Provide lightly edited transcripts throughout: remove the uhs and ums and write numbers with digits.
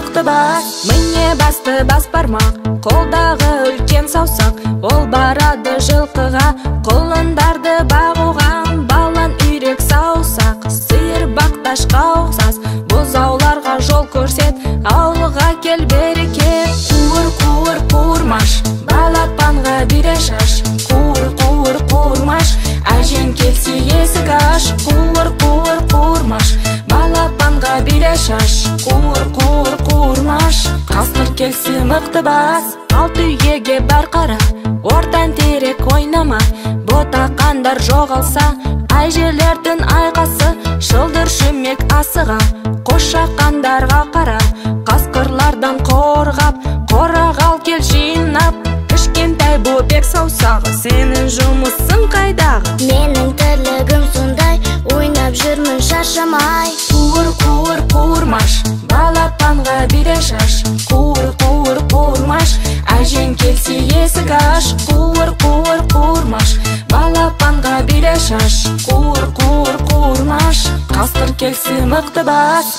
мықты бас. Міне басты бас бармақ, қолдағы үлкен саусақ. Ол барады жылқыға, құлындарды бағуға. Балан үйрек саусақ, сиыр бақташқа ұқсас. Бұзауларға жол көрсет, ауылға кел берекет. Қуыр, қуыр, қуырмаш, балапанға бире шаш. Қуыр, қуыр, қуырмаш, әжең келсе есік аш. Қуыр, қуыр, қуырмаш, балапанға бире шаш. Қуыр, қуыр, қуырмаш, қасқыр келсе мықты бас. Алты үйге бар қара, ортан терек ойнама. Ботақандар жоғалса, әжелердің айқасы. Шылдыр шүмек асыға, қошақандарға қара. Қасқырлардан қорғап, қорағал кел жинап. Кішкентай бөбек саусағы, сенің жұмысың қайдағы? Менің тірлігім сондай, ойнап жүрмін шаршамай. Қуыр, қуыр, қуырмаш, балапанға бире шаш. Қуыр, қуыр, қуырмаш, әжең келсе есік аш. Қуыр, қуыр, қуырмаш, балапанға бире шаш. Қуыр, қуыр, қуырмаш, қасқыр келсе мықты бас.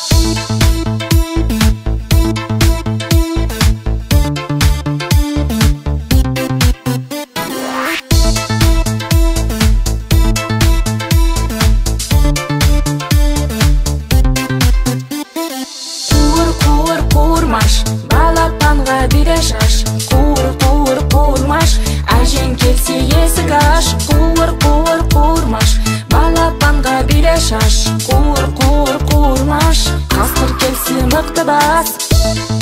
Балапанға бире шаш. Қуыр, қуыр, қуырмаш, әжең келсе есік аш. Қуыр, қуыр, қуырмаш, балапанға бире шаш. Қуыр, қуыр, қуырмаш, қасқыр келсе мықты бас.